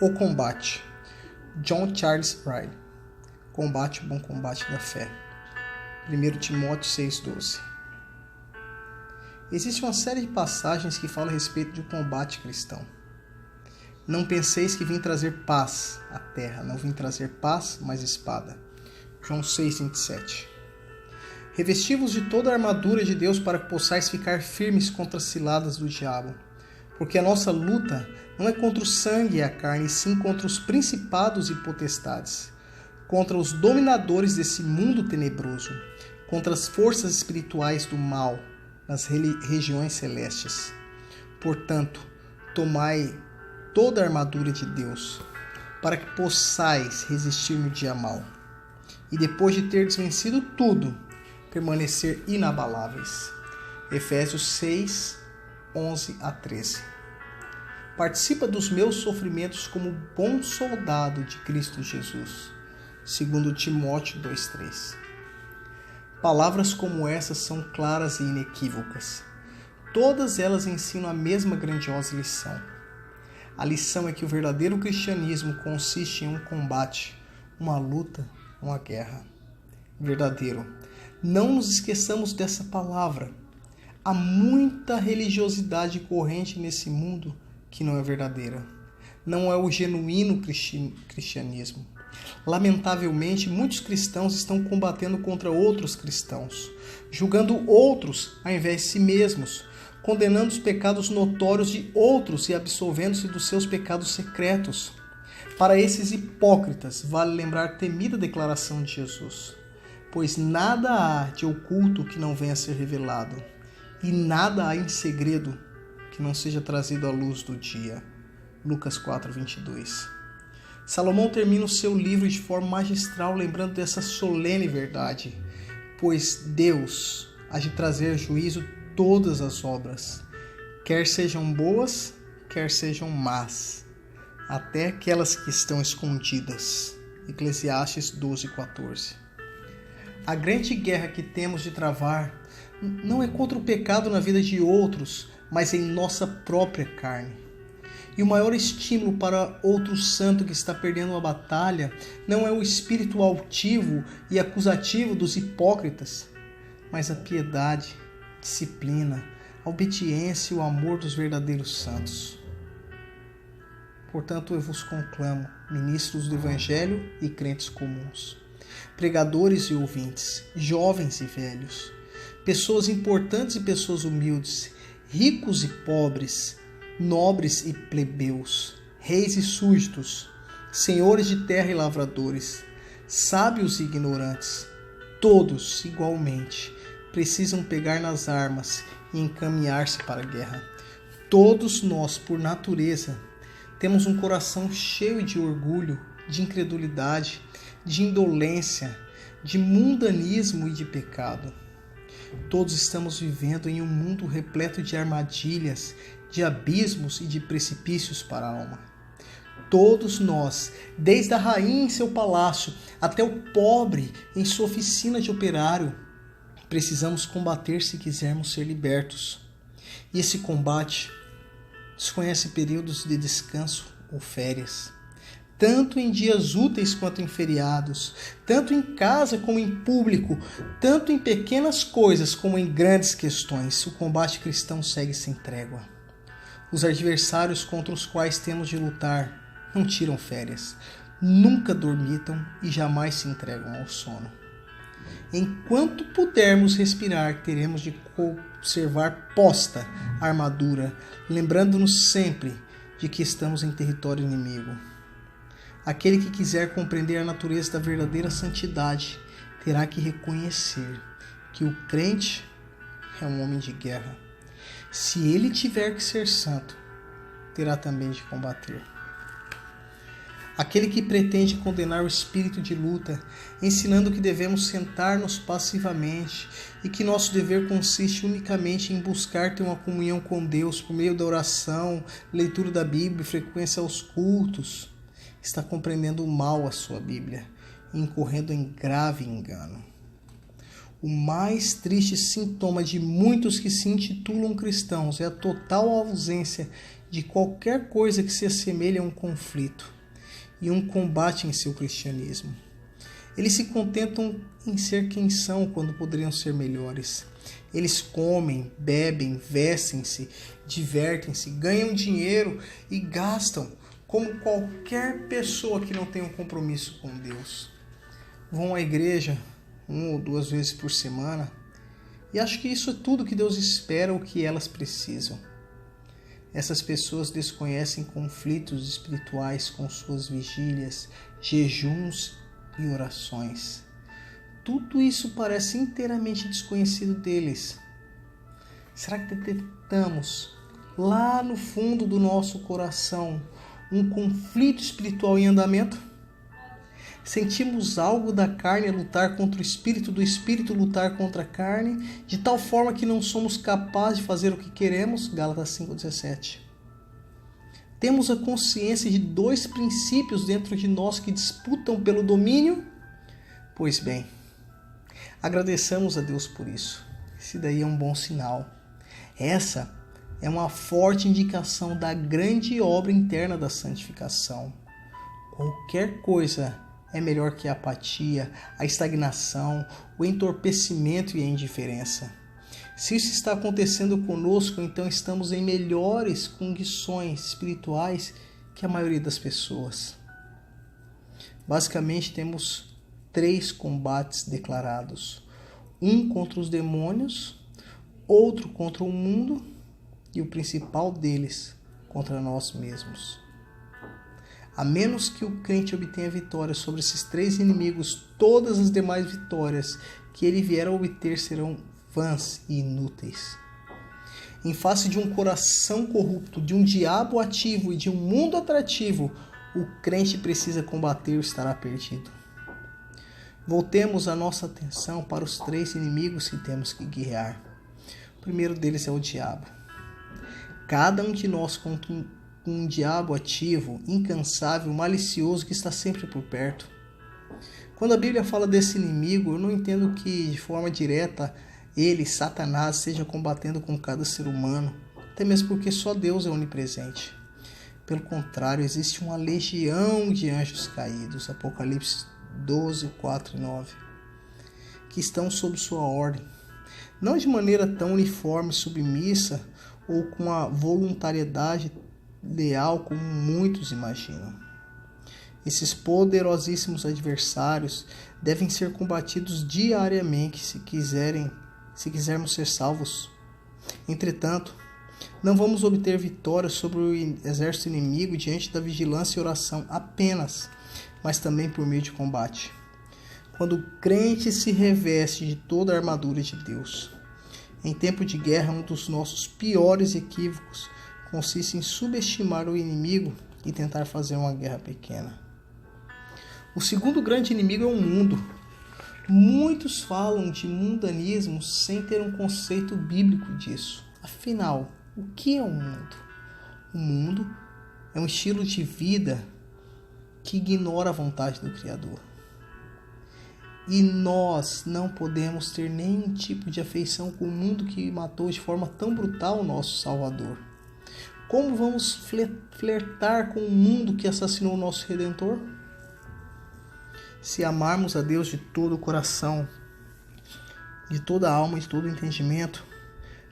O combate. John Charles Wright. Combate, o bom combate da fé. 1 Timóteo 6,12. Existe uma série de passagens que falam a respeito de um combate cristão. Não penseis que vim trazer paz à terra. Não vim trazer paz, mas espada. João 6,27. Revesti-vos de toda a armadura de Deus para que possais ficar firmes contra as ciladas do diabo. Porque a nossa luta não é contra o sangue e a carne, e sim contra os principados e potestades, contra os dominadores desse mundo tenebroso, contra as forças espirituais do mal nas regiões celestes. Portanto, tomai toda a armadura de Deus, para que possais resistir no dia mau, e depois de terdes vencido tudo, permanecer inabaláveis. Efésios 6, 11 a 13. Participa dos meus sofrimentos como bom soldado de Cristo Jesus. 2 Timóteo 2,3. Palavras como essas são claras e inequívocas. Todas elas ensinam a mesma grandiosa lição. A lição é que o verdadeiro cristianismo consiste em um combate, uma luta, uma guerra. Verdadeiro. Não nos esqueçamos dessa palavra. Há muita religiosidade corrente nesse mundo que não é verdadeira. Não é o genuíno cristianismo. Lamentavelmente, muitos cristãos estão combatendo contra outros cristãos, julgando outros ao invés de si mesmos, condenando os pecados notórios de outros e absolvendo-se dos seus pecados secretos. Para esses hipócritas, vale lembrar a temida declaração de Jesus: pois nada há de oculto que não venha a ser revelado, e nada há em segredo que não seja trazido à luz do dia. Lucas 4:22. Salomão termina o seu livro de forma magistral, lembrando dessa solene verdade: pois Deus há de trazer a juízo todas as obras, quer sejam boas, quer sejam más, até aquelas que estão escondidas. Eclesiastes 12:14. A grande guerra que temos de travar não é contra o pecado na vida de outros, mas em nossa própria carne. E o maior estímulo para outro santo que está perdendo uma batalha não é o espírito altivo e acusativo dos hipócritas, mas a piedade, disciplina, a obediência e o amor dos verdadeiros santos. Portanto, eu vos conclamo, ministros do Evangelho e crentes comuns, pregadores e ouvintes, jovens e velhos, pessoas importantes e pessoas humildes, ricos e pobres, nobres e plebeus, reis e súditos, senhores de terra e lavradores, sábios e ignorantes, todos, igualmente, precisam pegar nas armas e encaminhar-se para a guerra. Todos nós, por natureza, temos um coração cheio de orgulho, de incredulidade, de indolência, de mundanismo e de pecado. Todos estamos vivendo em um mundo repleto de armadilhas, de abismos e de precipícios para a alma. Todos nós, desde a rainha em seu palácio até o pobre em sua oficina de operário, precisamos combater se quisermos ser libertos. E esse combate desconhece períodos de descanso ou férias. Tanto em dias úteis quanto em feriados, tanto em casa como em público, tanto em pequenas coisas como em grandes questões, o combate cristão segue sem trégua. Os adversários contra os quais temos de lutar não tiram férias, nunca dormitam e jamais se entregam ao sono. Enquanto pudermos respirar, teremos de conservar posta a armadura, lembrando-nos sempre de que estamos em território inimigo. Aquele que quiser compreender a natureza da verdadeira santidade terá que reconhecer que o crente é um homem de guerra. Se ele tiver que ser santo, terá também de combater. Aquele que pretende condenar o espírito de luta, ensinando que devemos sentar-nos passivamente e que nosso dever consiste unicamente em buscar ter uma comunhão com Deus por meio da oração, leitura da Bíblia e frequência aos cultos, está compreendendo mal a sua Bíblia e incorrendo em grave engano. O mais triste sintoma de muitos que se intitulam cristãos é a total ausência de qualquer coisa que se assemelhe a um conflito e um combate em seu cristianismo. Eles se contentam em ser quem são quando poderiam ser melhores. Eles comem, bebem, vestem-se, divertem-se, ganham dinheiro e gastam como qualquer pessoa que não tem um compromisso com Deus. Vão à igreja 1 ou 2 vezes por semana e acho que isso é tudo que Deus espera ou que elas precisam. Essas pessoas desconhecem conflitos espirituais com suas vigílias, jejuns e orações. Tudo isso parece inteiramente desconhecido deles. Será que detectamos lá no fundo do nosso coração um conflito espiritual em andamento? Sentimos algo da carne a lutar contra o espírito, do espírito lutar contra a carne, de tal forma que não somos capazes de fazer o que queremos? Gálatas 5,17. Temos a consciência de 2 princípios dentro de nós que disputam pelo domínio? Pois bem, agradeçamos a Deus por isso. Esse daí é um bom sinal. Essa é uma forte indicação da grande obra interna da santificação. Qualquer coisa é melhor que a apatia, a estagnação, o entorpecimento e a indiferença. Se isso está acontecendo conosco, então estamos em melhores condições espirituais que a maioria das pessoas. Basicamente, temos 3 combates declarados. Um contra os demônios, outro contra o mundo e o principal deles contra nós mesmos. A menos que o crente obtenha vitória sobre esses 3 inimigos, todas as demais vitórias que ele vier a obter serão vãs e inúteis. Em face de um coração corrupto, de um diabo ativo e de um mundo atrativo, o crente precisa combater ou estará perdido. Voltemos a nossa atenção para os 3 inimigos que temos que guerrear. O primeiro deles é o diabo. Cada um de nós contra um diabo ativo, incansável, malicioso que está sempre por perto. Quando a Bíblia fala desse inimigo, eu não entendo que de forma direta ele, Satanás, esteja combatendo com cada ser humano, até mesmo porque só Deus é onipresente. Pelo contrário, existe uma legião de anjos caídos, Apocalipse 12, 4 e 9, que estão sob sua ordem, não de maneira tão uniforme, submissa ou com a voluntariedade leal como muitos imaginam. Esses poderosíssimos adversários devem ser combatidos diariamente se quisermos ser salvos. Entretanto, não vamos obter vitória sobre o exército inimigo diante da vigilância e oração apenas, mas também por meio de combate. Quando o crente se reveste de toda a armadura de Deus. Em tempo de guerra, um dos nossos piores equívocos consiste em subestimar o inimigo e tentar fazer uma guerra pequena. O segundo grande inimigo é o mundo. Muitos falam de mundanismo sem ter um conceito bíblico disso. Afinal, o que é o mundo? O mundo é um estilo de vida que ignora a vontade do Criador. E nós não podemos ter nenhum tipo de afeição com o mundo que matou de forma tão brutal o nosso Salvador. Como vamos flertar com o mundo que assassinou o nosso Redentor? Se amarmos a Deus de todo o coração, de toda a alma e de todo o entendimento,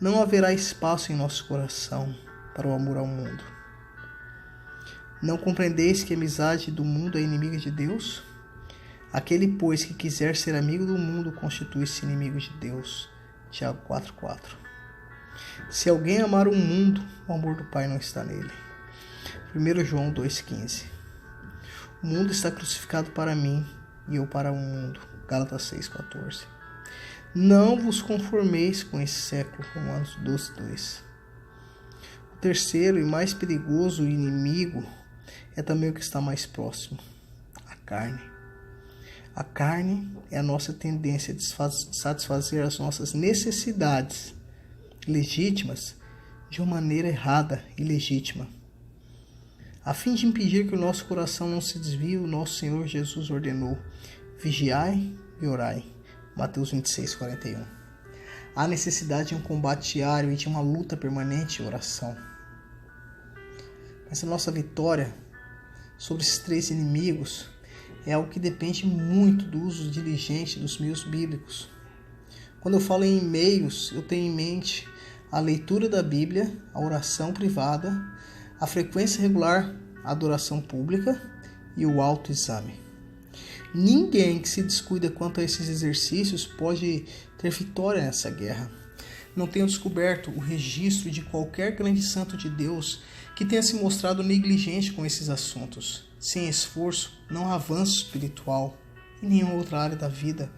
não haverá espaço em nosso coração para o amor ao mundo. Não compreendeis que a amizade do mundo é inimiga de Deus? Aquele, pois, que quiser ser amigo do mundo, constitui-se inimigo de Deus. Tiago 4,4. Se alguém amar o mundo, o amor do Pai não está nele. 1 João 2,15. O mundo está crucificado para mim e eu para o mundo. Gálatas 6,14. Não vos conformeis com esse século. Romanos 12,2. O terceiro e mais perigoso inimigo é também o que está mais próximo. A carne. A carne é a nossa tendência de satisfazer as nossas necessidades legítimas de uma maneira errada e legítima. A fim de impedir que o nosso coração não se desvie, o nosso Senhor Jesus ordenou: vigiai e orai. Mateus 26:41. Há necessidade de um combate diário e de uma luta permanente em oração. Mas a nossa vitória sobre esses 3 inimigos é algo que depende muito do uso diligente dos meios bíblicos. Quando eu falo em meios, eu tenho em mente a leitura da Bíblia, a oração privada, a frequência regular, a adoração pública e o autoexame. Ninguém que se descuida quanto a esses exercícios pode ter vitória nessa guerra. Não tenho descoberto o registro de qualquer grande santo de Deus que tenha se mostrado negligente com esses assuntos. Sem esforço, não há avanço espiritual em nenhuma outra área da vida.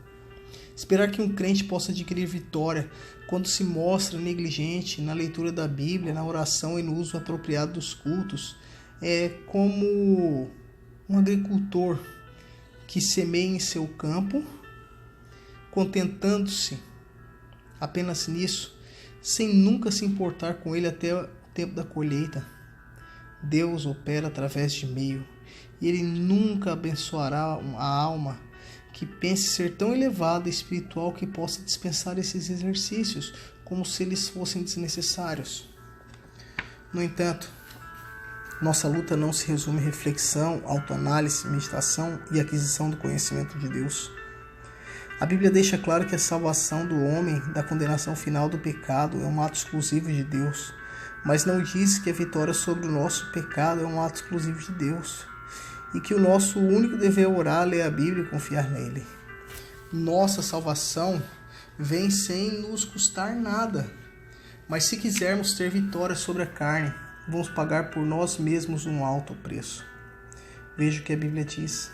Esperar que um crente possa adquirir vitória quando se mostra negligente na leitura da Bíblia, na oração e no uso apropriado dos cultos é como um agricultor que semeia em seu campo, contentando-se apenas nisso, sem nunca se importar com ele até o tempo da colheita. Deus opera através de meio, e ele nunca abençoará a alma que pense ser tão elevada e espiritual que possa dispensar esses exercícios, como se eles fossem desnecessários. No entanto, nossa luta não se resume a reflexão, autoanálise, meditação e aquisição do conhecimento de Deus. A Bíblia deixa claro que a salvação do homem da condenação final do pecado é um ato exclusivo de Deus, mas não diz que a vitória sobre o nosso pecado é um ato exclusivo de Deus e que o nosso único dever é orar, ler a Bíblia e confiar nele. Nossa salvação vem sem nos custar nada, mas se quisermos ter vitória sobre a carne, vamos pagar por nós mesmos um alto preço. Veja o que a Bíblia diz.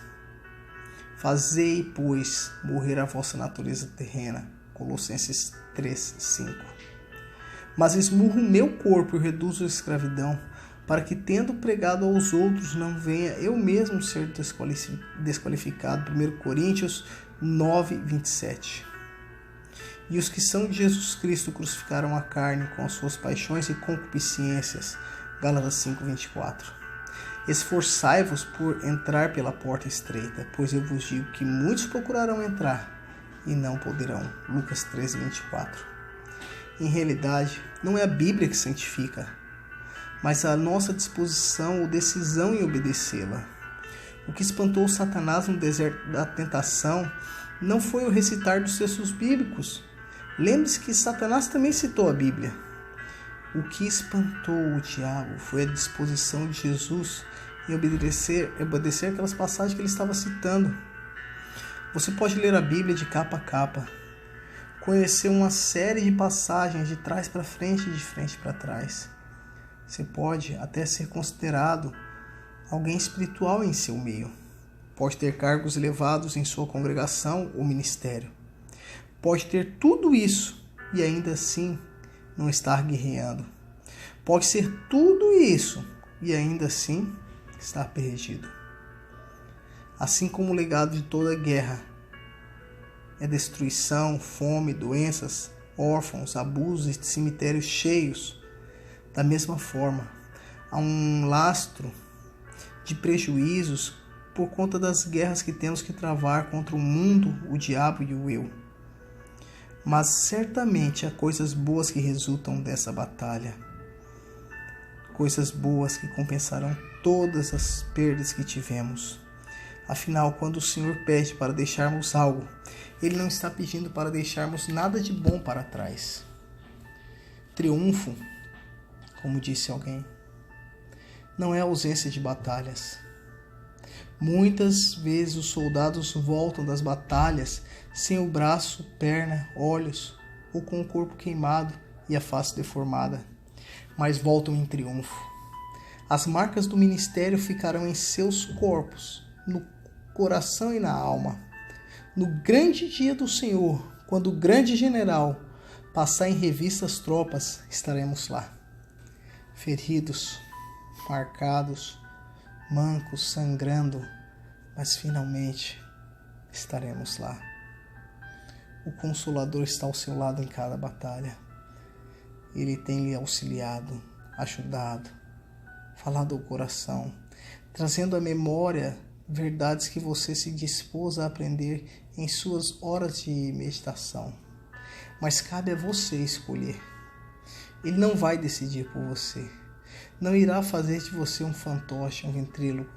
Fazei, pois, morrer a vossa natureza terrena. Colossenses 3:5. Mas esmurro o meu corpo e reduzo a escravidão, para que, tendo pregado aos outros, não venha eu mesmo ser desqualificado. 1 Coríntios 9:27. E os que são de Jesus Cristo crucificaram a carne com as suas paixões e concupiscências. Gálatas 5:24. Esforçai-vos por entrar pela porta estreita, pois eu vos digo que muitos procurarão entrar e não poderão. Lucas 13:24. Em realidade, não é a Bíblia que santifica, mas a nossa disposição ou decisão em obedecê-la. O que espantou Satanás no deserto da tentação não foi o recitar dos textos bíblicos. Lembre-se que Satanás também citou a Bíblia. O que espantou o diabo foi a disposição de Jesus em obedecer aquelas passagens que ele estava citando. Você pode ler a Bíblia de capa a capa, conhecer uma série de passagens de trás para frente e de frente para trás. Você pode até ser considerado alguém espiritual em seu meio. Pode ter cargos elevados em sua congregação ou ministério. Pode ter tudo isso e ainda assim não estar guerreando. Pode ser tudo isso e ainda assim estar perdido. Assim como o legado de toda guerra é destruição, fome, doenças, órfãos, abusos e cemitérios cheios, da mesma forma, há um lastro de prejuízos por conta das guerras que temos que travar contra o mundo, o diabo e o eu. Mas certamente há coisas boas que resultam dessa batalha. Coisas boas que compensarão todas as perdas que tivemos. Afinal, quando o Senhor pede para deixarmos algo, Ele não está pedindo para deixarmos nada de bom para trás. Triunfo, como disse alguém, não é ausência de batalhas. Muitas vezes os soldados voltam das batalhas sem o braço, perna, olhos ou com o corpo queimado e a face deformada, mas voltam em triunfo. As marcas do ministério ficarão em seus corpos, no coração e na alma. No grande dia do Senhor, quando o grande general passar em revista as tropas, estaremos lá. Feridos, marcados, mancos, sangrando, mas finalmente estaremos lá. O Consolador está ao seu lado em cada batalha. Ele tem lhe auxiliado, ajudado, falado ao coração, trazendo à memória verdades que você se dispôs a aprender em suas horas de meditação. Mas cabe a você escolher. Ele não vai decidir por você. Não irá fazer de você um fantoche, um ventríloco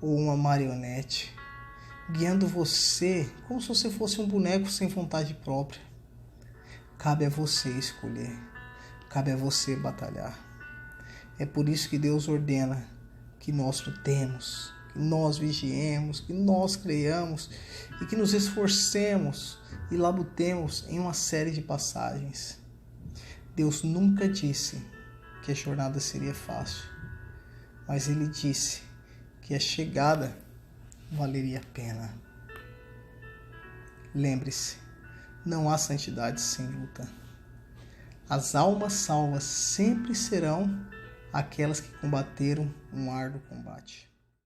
ou uma marionete, guiando você como se você fosse um boneco sem vontade própria. Cabe a você escolher, cabe a você batalhar. É por isso que Deus ordena que nós lutemos, que nós vigiemos, que nós creiamos e que nos esforcemos e labutemos em uma série de passagens. Deus nunca disse que a jornada seria fácil, mas Ele disse que a chegada valeria a pena. Lembre-se, não há santidade sem luta. As almas salvas sempre serão aquelas que combateram um árduo combate.